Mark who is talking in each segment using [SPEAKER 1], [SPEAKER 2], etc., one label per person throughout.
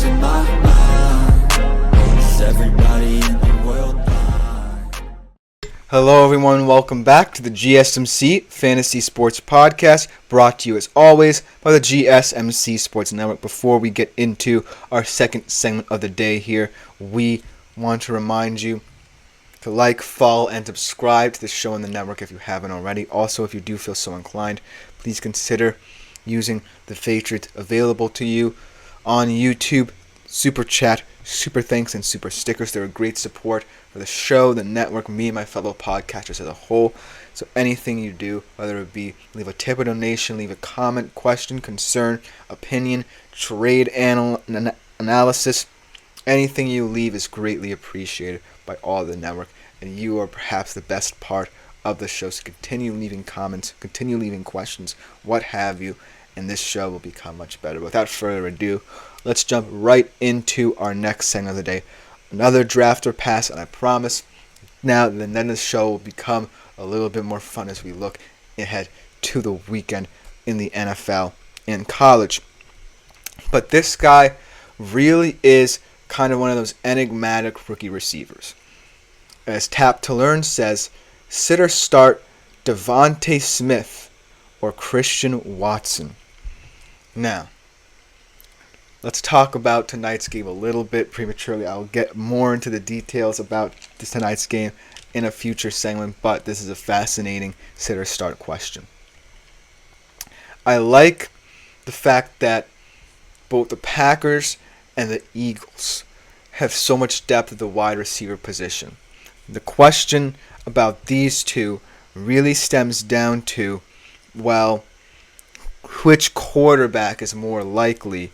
[SPEAKER 1] losing my mind. Is everybody in the world blind?
[SPEAKER 2] Hello everyone, welcome back to the GSMC Fantasy Sports Podcast, brought to you as always by the GSMC Sports Network. Before we get into our second segment of the day here, we want to remind you to like, follow, and subscribe to the show on the network if you haven't already. Also, if you do feel so inclined, please consider using the features available to you on YouTube, Super Chat, Super Thanks, and Super Stickers. They're a great support for the show, the network, me and my fellow podcasters as a whole. So anything you do, whether it be leave a tip or donation, leave a comment, question, concern, opinion, trade analysis, anything you leave is greatly appreciated by all of the network, and you are perhaps the best part of the show. So continue leaving comments, continue leaving questions, what have you, and this show will become much better. Without further ado, let's jump right into our next segment of the day. Another draft or pass, and I promise now then the show will become a little bit more fun as we look ahead to the weekend in the NFL and college. But this guy really is kind of one of those enigmatic rookie receivers. As Tap to Learn says, sit or start Devontae Smith or Christian Watson. Now, let's talk about tonight's game a little bit prematurely. I'll get more into the details about tonight's game in a future segment, but this is a fascinating sit or start question. I like the fact that both the Packers and the Eagles have so much depth at the wide receiver position. The question about these two really stems down to, well, which quarterback is more likely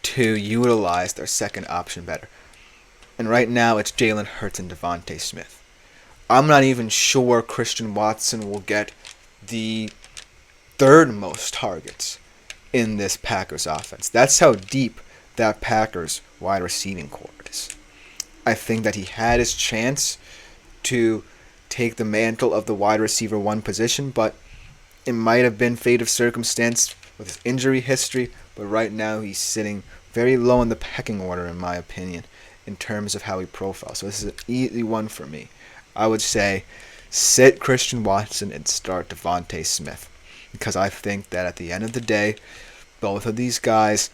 [SPEAKER 2] to utilize their second option better? And right now it's Jalen Hurts and Devontae Smith. I'm not even sure Christian Watson will get the third most targets in this Packers offense. That's how deep that Packers wide receiving core is. I think that he had his chance to take the mantle of the wide receiver one position, but it might have been fate of circumstance with his injury history, but right now he's sitting very low in the pecking order, in my opinion, in terms of how he profiles. So this is an easy one for me. I would say sit Christian Watson and start Devontae Smith, because I think that at the end of the day, both of these guys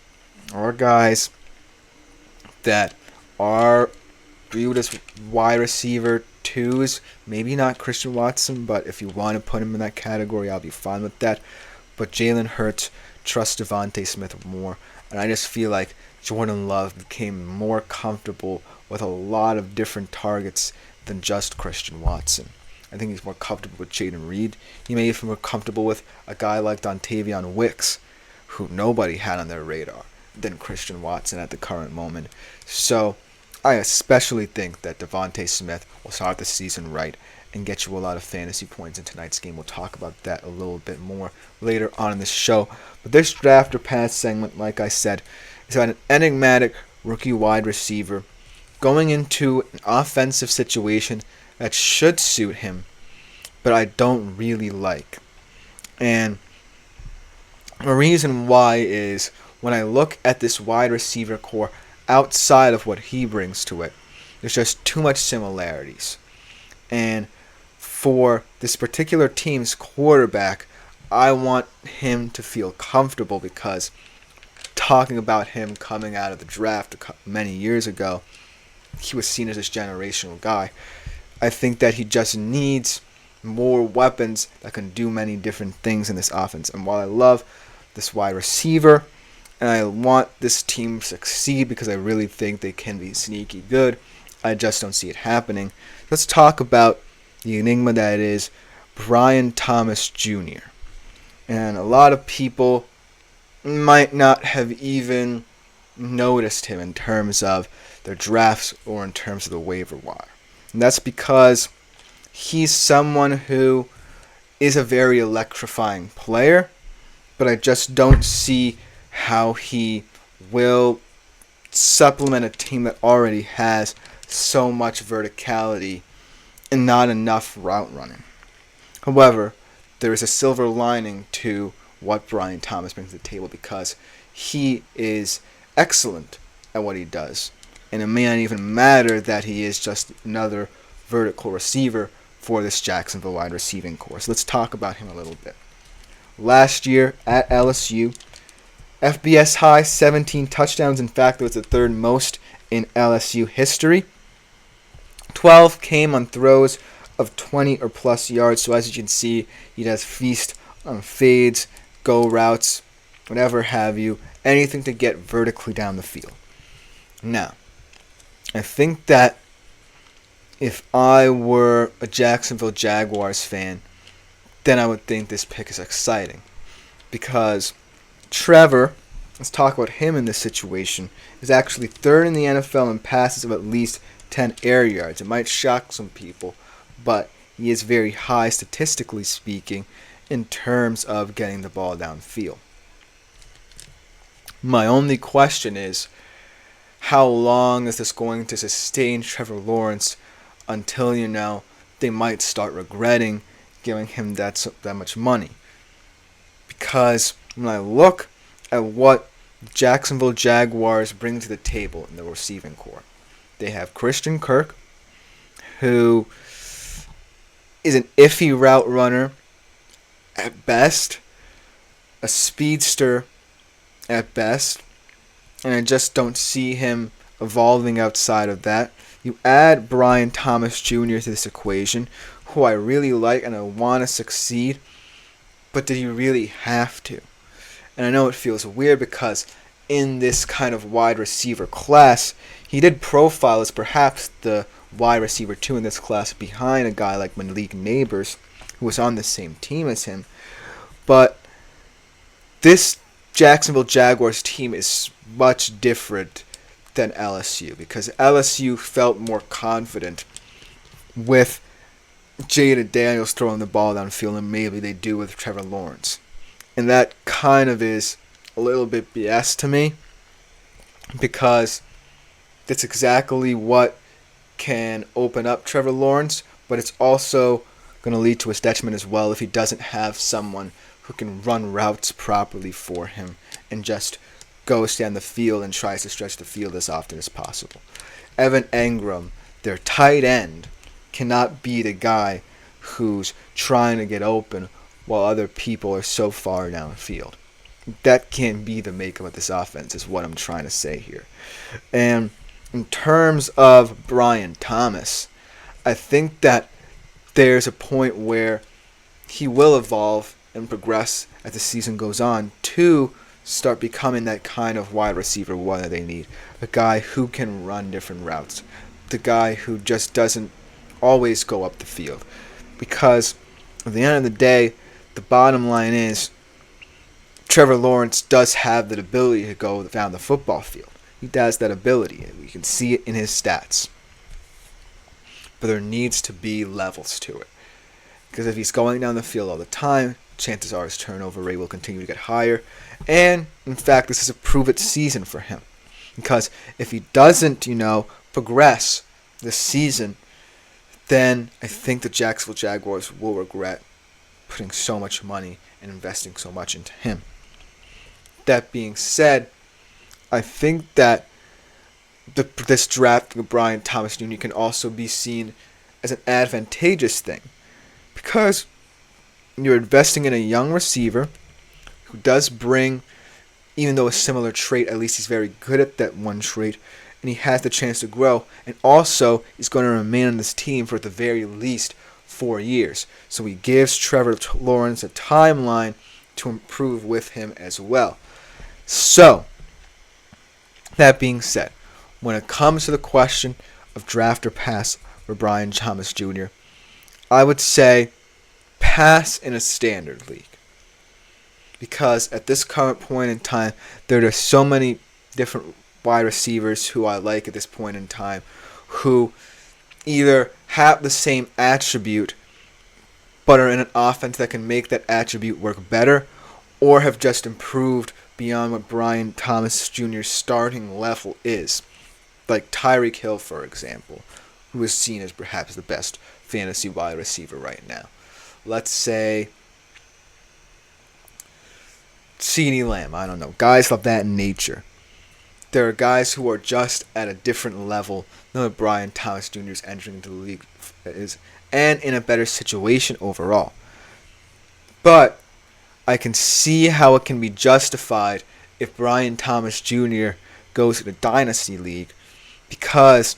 [SPEAKER 2] are guys that are viewed as wide receiver twos. Maybe not Christian Watson, but if you want to put him in that category, I'll be fine with that. But Jalen Hurts trusts Devontae Smith more, and I just feel like Jordan Love became more comfortable with a lot of different targets than just Christian Watson. I think he's more comfortable with Jaden Reed. He may even be more comfortable with a guy like Dontavion Wicks, who nobody had on their radar, than Christian Watson at the current moment. So I especially think that Devontae Smith will start the season right and get you a lot of fantasy points in tonight's game. We'll talk about that a little bit more later on in this show. But this draft or pass segment, like I said, is about an enigmatic rookie wide receiver going into an offensive situation that should suit him, but I don't really like. And the reason why is when I look at this wide receiver core outside of what he brings to it, there's just too much similarities. And for this particular team's quarterback, I want him to feel comfortable, because talking about him coming out of the draft many years ago, he was seen as this generational guy. I think that he just needs more weapons that can do many different things in this offense. And while I love this wide receiver, and I want this team to succeed because I really think they can be sneaky good, I just don't see it happening. Let's talk about the enigma that is Brian Thomas Jr. And a lot of people might not have even noticed him in terms of their drafts or in terms of the waiver wire. And that's because he's someone who is a very electrifying player, but I just don't see how he will supplement a team that already has so much verticality and not enough route running. However, there is a silver lining to what Brian Thomas brings to the table, because he is excellent at at what he does. And it may not even matter that he is just another vertical receiver for this Jacksonville wide receiving corps. So let's talk about him a little bit. Last year at LSU, FBS high, 17 touchdowns. In fact, it was the third most in LSU history. 12 came on throws of 20 or plus yards. So as you can see, he does feast on fades, go routes, whatever have you, anything to get vertically down the field. Now, I think that if I were a Jacksonville Jaguars fan, then I would think this pick is exciting. Because Trevor, let's talk about him in this situation, is actually third in the NFL in passes of at least 10 air yards. It might shock some people, but he is very high statistically speaking in terms of getting the ball downfield. My only question is, how long is this going to sustain Trevor Lawrence until, they might start regretting giving him that much money? Because when I look at what Jacksonville Jaguars bring to the table in the receiving corps, they have Christian Kirk, who is an iffy route runner at best, a speedster at best, and I just don't see him evolving outside of that. You add Brian Thomas Jr. to this equation, who I really like and I want to succeed, but did you really have to? And I know it feels weird because in this kind of wide receiver class, he did profile as perhaps the wide receiver 2 in this class behind a guy like Malik Neighbors, who was on the same team as him. But this Jacksonville Jaguars team is much different than LSU because LSU felt more confident with Jaden Daniels throwing the ball downfield than maybe they do with Trevor Lawrence. And that kind of is a little bit BS to me because that's exactly what can open up Trevor Lawrence, but it's also going to lead to his detriment as well if he doesn't have someone who can run routes properly for him and just goes down the field and tries to stretch the field as often as possible. Evan Engram, their tight end, cannot be the guy who's trying to get open while other people are so far downfield. That can't be the makeup of this offense is what I'm trying to say here. And in terms of Brian Thomas, I think that there's a point where he will evolve and progress as the season goes on to start becoming that kind of wide receiver one that they need. A guy who can run different routes. The guy who just doesn't always go up the field. Because at the end of the day, the bottom line is Trevor Lawrence does have the ability to go down the football field. He has that ability. We can see it in his stats. But there needs to be levels to it. Because if he's going down the field all the time, chances are his turnover rate will continue to get higher. And, in fact, this is a prove-it season for him. Because if he doesn't, progress this season, then I think the Jacksonville Jaguars will regret putting so much money and investing so much into him. That being said, I think that this draft of Brian Thomas Jr. can also be seen as an advantageous thing. Because you're investing in a young receiver who does bring, even though a similar trait, at least he's very good at that one trait, and he has the chance to grow, and also is going to remain on this team for at the very least 4 years. So he gives Trevor Lawrence a timeline to improve with him as well. So, that being said, when it comes to the question of draft or pass for Brian Thomas Jr., I would say pass in a standard league. Because at this current point in time, there are so many different wide receivers who I like at this point in time who either have the same attribute but are in an offense that can make that attribute work better or have just improved beyond what Brian Thomas Jr.'s starting level is. Like Tyreek Hill, for example, who is seen as perhaps the best fantasy wide receiver right now. Let's say CeeDee Lamb, I don't know. Guys of that nature. there are guys who are just at a different level than what Brian Thomas Jr. is entering into the league is, and in a better situation overall. But I can see how it can be justified if Brian Thomas Jr. goes to the Dynasty League, because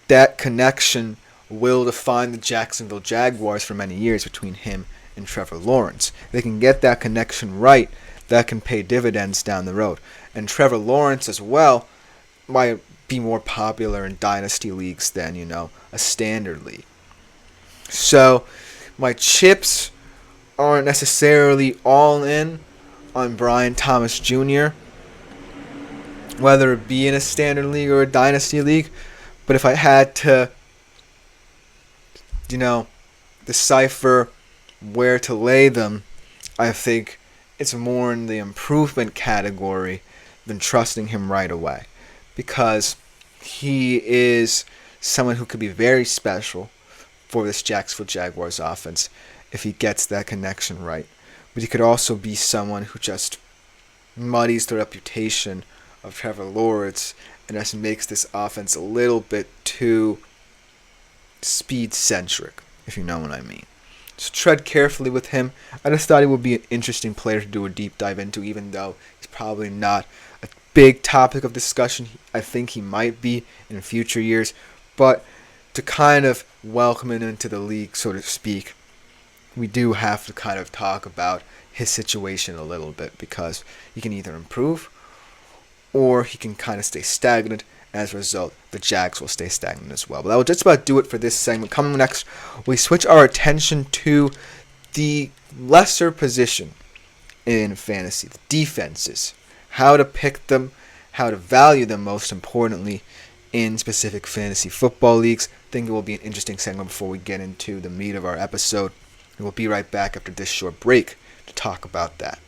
[SPEAKER 2] that connection will define the Jacksonville Jaguars for many years between him and Trevor Lawrence. If they can get that connection right, that can pay dividends down the road. And Trevor Lawrence as well might be more popular in Dynasty leagues than, a standard league. So my chips aren't necessarily all in on Brian Thomas Jr., whether it be in a standard league or a Dynasty league. But if I had to, decipher where to lay them, I think it's more in the improvement category than trusting him right away, because he is someone who could be very special for this Jacksonville Jaguars offense if he gets that connection right. But he could also be someone who just muddies the reputation of Trevor Lawrence and just makes this offense a little bit too speed-centric, if you know what I mean. So tread carefully with him. I just thought he would be an interesting player to do a deep dive into, even though he's probably not a big topic of discussion. I think he might be in future years. But to kind of welcome him into the league, so to speak, we do have to kind of talk about his situation a little bit, because he can either improve or he can kind of stay stagnant. As a result, the Jags will stay stagnant as well. But that will just about do it for this segment. Coming next, we switch our attention to the lesser position in fantasy, the defenses. How to pick them, how to value them, most importantly, in specific fantasy football leagues. I think it will be an interesting segment before we get into the meat of our episode. And we'll be right back after this short break to talk about that.